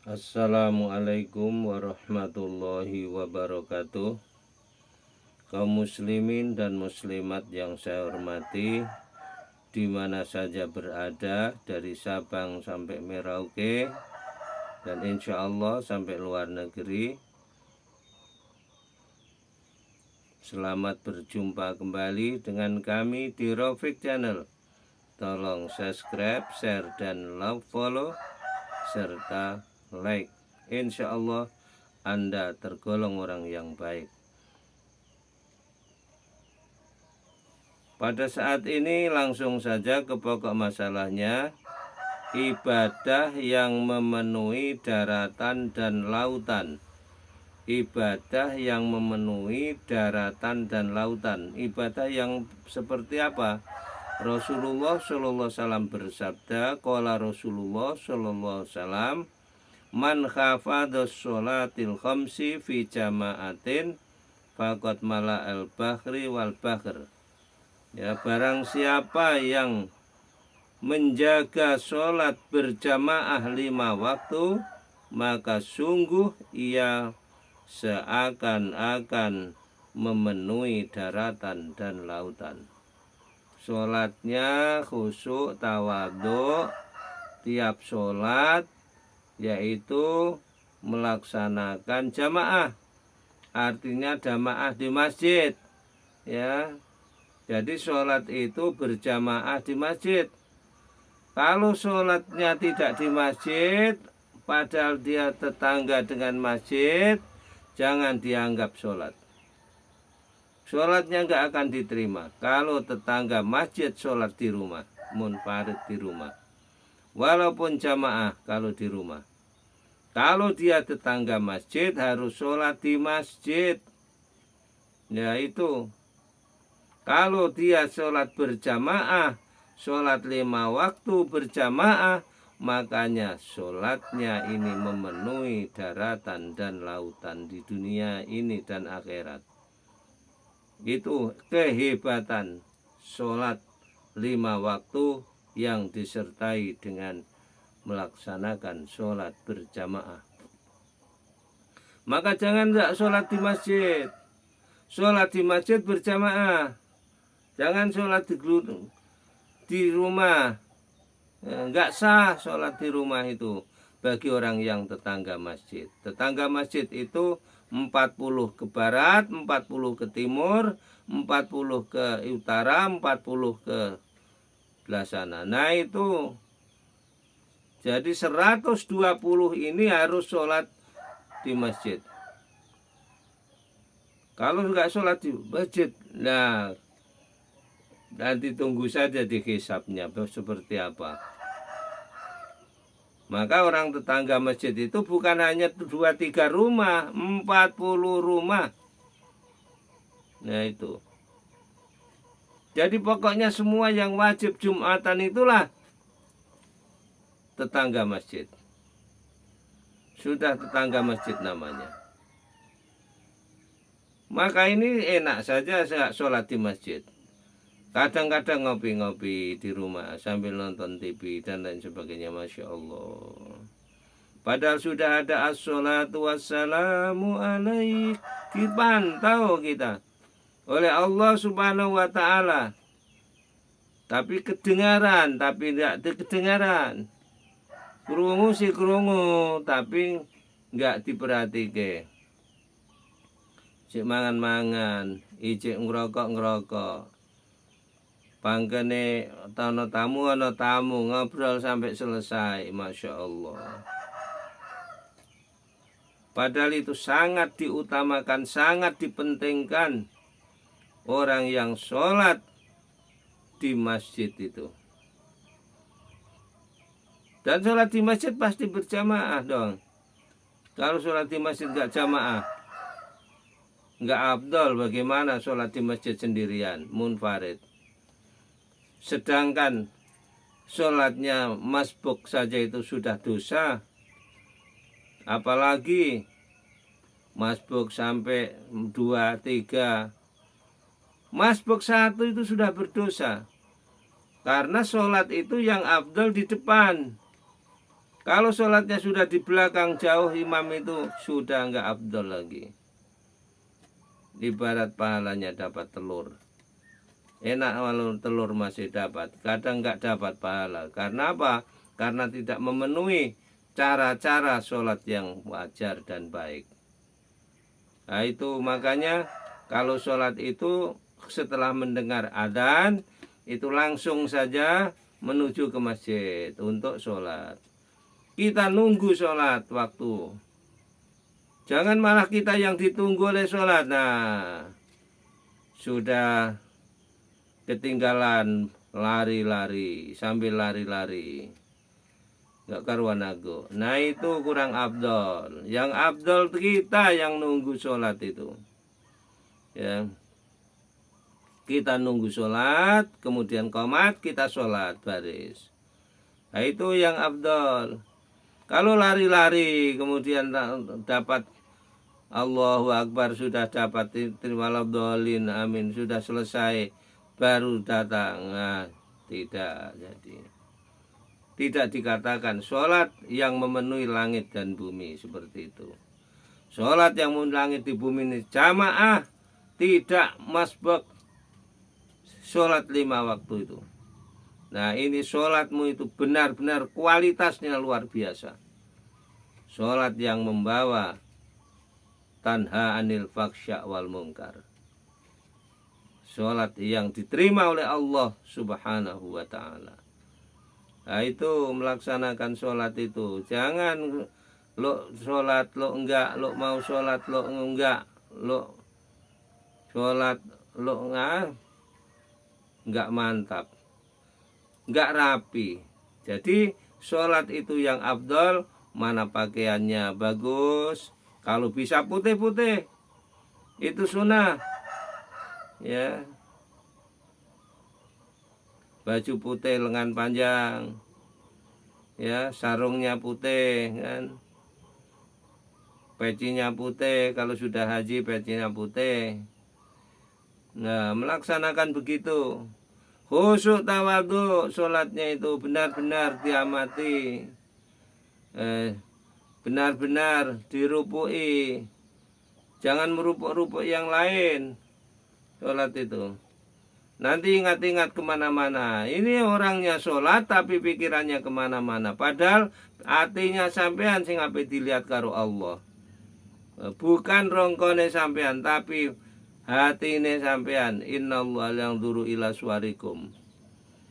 Assalamualaikum warahmatullahi wabarakatuh. Kaum muslimin dan muslimat yang saya hormati, di mana saja berada, dari Sabang sampai Merauke, dan insya Allah sampai luar negeri. Selamat berjumpa kembali dengan kami di Rafiq Channel. Tolong subscribe, share, dan love follow, serta like. Insya Allah Anda tergolong orang yang baik. Pada saat ini langsung saja ke pokok masalahnya. Ibadah yang memenuhi daratan dan lautan. Ibadah yang memenuhi daratan dan lautan. Ibadah yang seperti apa? Rasulullah SAW bersabda, qala Rasulullah SAW, man khafadhas sholatil khamsi fi jama'atin faqad mala al bahri wal bahr. Ya, barang siapa yang menjaga sholat berjamaah 5 waktu, maka sungguh ia seakan-akan memenuhi daratan dan lautan. Sholatnya khusyuk tawadhu tiap sholat, yaitu melaksanakan jamaah, artinya jamaah di masjid, ya. Jadi sholat itu berjamaah di masjid. Kalau sholatnya tidak di masjid, padahal dia tetangga dengan masjid, jangan dianggap sholat. Sholatnya nggak akan diterima. Kalau tetangga masjid sholat di rumah, munfarid di rumah, walaupun jamaah kalau di rumah. Kalau dia tetangga masjid, harus sholat di masjid. Ya itu. Kalau dia sholat berjamaah, sholat 5 waktu berjamaah, makanya sholatnya ini memenuhi daratan dan lautan di dunia ini dan akhirat. Itu kehebatan sholat 5 waktu yang disertai dengan melaksanakan sholat berjamaah. Maka jangan tidak sholat di masjid. Sholat di masjid berjamaah. Jangan sholat di rumah. Enggak sah sholat di rumah itu bagi orang yang tetangga masjid. Tetangga masjid itu 40 ke barat, 40 ke timur, 40 ke utara, 40 ke belah sana. Nah itu, jadi 120 ini harus sholat di masjid. Kalau enggak sholat di masjid, nah nanti tunggu saja di hisabnya seperti apa. Maka orang tetangga masjid itu bukan hanya 2-3 rumah, 40 rumah. Nah itu. Jadi pokoknya semua yang wajib Jumatan itulah tetangga masjid. Sudah tetangga masjid namanya. Maka ini enak saja sholat di masjid. Kadang-kadang ngopi-ngopi di rumah sambil nonton TV dan lain sebagainya, Masya Allah. Padahal sudah ada as-salatu wassalamu alaik, dipantau kita oleh Allah Subhanahu wa ta'ala. Tapi kedengaran, tapi tidak kedengaran. Krungu sih krungu, tapi nggak diperhatike. Cik mangan-mangan, ijik ngerokok-ngerokok. Pangkene ana tamu ngobrol sampai selesai, Masya Allah. Padahal itu sangat diutamakan, sangat dipentingkan orang yang sholat di masjid itu. Dan sholat di masjid pasti berjamaah dong. Kalau sholat di masjid nggak jamaah, nggak afdol. Bagaimana sholat di masjid sendirian, munfarid. Sedangkan sholatnya masbuk saja itu sudah dosa, apalagi masbuk sampai 2-3. Masbuk 1 itu sudah berdosa. Karena sholat itu yang afdal di depan. Kalau sholatnya sudah di belakang jauh, imam itu sudah nggak afdol lagi. Ibarat pahalanya dapat telur. Enak kalau telur masih dapat, kadang nggak dapat pahala. Karena apa? Karena tidak memenuhi cara-cara sholat yang wajar dan baik. Nah itu makanya kalau sholat itu setelah mendengar adzan itu langsung saja menuju ke masjid untuk sholat. Kita nunggu sholat waktu. Jangan malah kita yang ditunggu oleh sholat. Nah, sudah ketinggalan lari-lari, sambil lari-lari. Nggak karuan aku. Nah itu kurang afdol. Yang afdol kita yang nunggu sholat itu. Ya. Kita nunggu sholat, kemudian qomat, kita sholat baris. Nah itu yang afdol. Kalau lari-lari kemudian dapat Allahu Akbar, sudah dapat terimalabdolin, amin, sudah selesai baru datang. Nah, tidak jadi. Tidak dikatakan sholat yang memenuhi langit dan bumi seperti itu. Sholat yang memenuhi langit di bumi ini jamaah, tidak masbuk sholat 5 waktu itu. Nah ini sholatmu itu benar-benar kualitasnya luar biasa. Sholat yang membawa tanha anil faksya wal mungkar. Sholat yang diterima oleh Allah subhanahu wa ta'ala. Nah itu melaksanakan sholat itu. Jangan lo sholat lo enggak, lo mau sholat lo enggak, lo sholat lo enggak mantap, enggak rapi. Jadi sholat itu yang afdol, mana pakaiannya bagus. Kalau bisa putih-putih itu sunnah. Ya, baju putih lengan panjang, ya, sarungnya putih kan, pecinya putih. Kalau sudah haji pecinya putih. Nah melaksanakan begitu, khusyuk tawadhu, sholatnya itu benar-benar diamati, benar-benar dirupui. Jangan merupuk-rupuk yang lain sholat itu. Nanti ingat-ingat kemana-mana. Ini orangnya sholat tapi pikirannya kemana-mana. Padahal hatinya sampean sing ape dilihat karo Allah. Bukan rongkone sampean tapi hatine sampean. Innallaha yanzuru ila suwarikum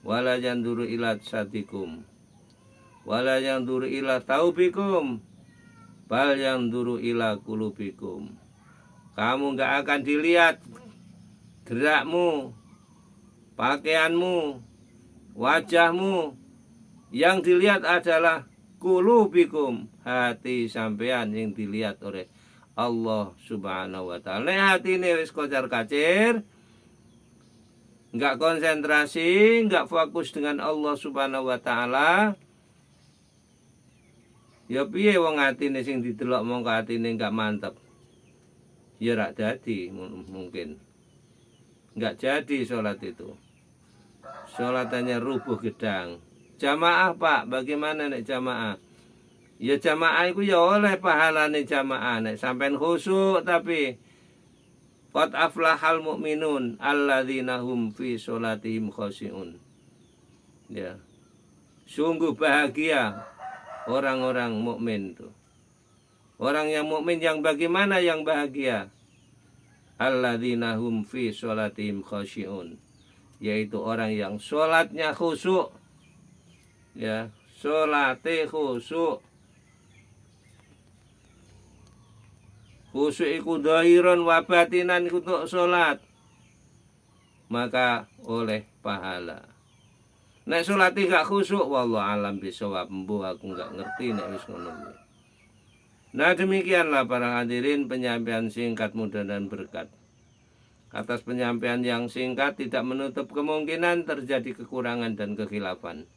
wala yanzuru ila sadikum wala yanzuru ila taubikum bal yanzuru ila qulubikum. Kamu enggak akan dilihat gerakmu, pakaianmu, wajahmu. Yang dilihat adalah qulubikum, hati sampean yang dilihat oleh Allah subhanahu wa ta'ala. Nek hatine wis kocar-kacir, enggak konsentrasi, enggak fokus dengan Allah subhanahu wa ta'ala, ya piye wong atine sing didelok mongko atine enggak mantep. Ya rak dadi mungkin. Enggak jadi sholat itu. Sholatannya rubuh gedang. Jamaah Pak, bagaimana nek jamaah? Ya jamaah itu ya oleh pahalane jamaah. Nek sampean khusyuk tapi qad aflahal mu'minun alladzina hum fi sholatihim khashi'un. Ya. Sungguh bahagia orang-orang mukmin itu. Orang yang mukmin yang bagaimana yang bahagia? Alladzina hum fi sholatihim khashi'un, yaitu orang yang sholatnya khusyuk. Ya, sholatnya khusyuk. Khusyuk iku dhahiran wa batinan untuk sholat, maka oleh pahala. Nek sholat gak khusyuk, wallahu alam bisawab, mbuh aku gak ngerti nek wis ngono. Nah demikianlah para hadirin penyampaian singkat mudah dan berkat. Atas penyampaian yang singkat tidak menutup kemungkinan terjadi kekurangan dan kekhilafan.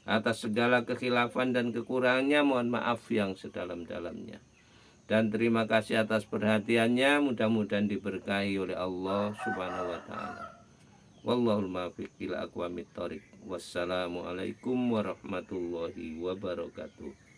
Atas segala kekhilafan dan kekurangannya mohon maaf yang sedalam-dalamnya. Dan terima kasih atas perhatiannya, mudah-mudahan diberkahi oleh Allah subhanahu wa ta'ala. Wallahul muwaffiq ila aqwamit thoriq. Wassalamualaikum warahmatullahi wabarakatuh.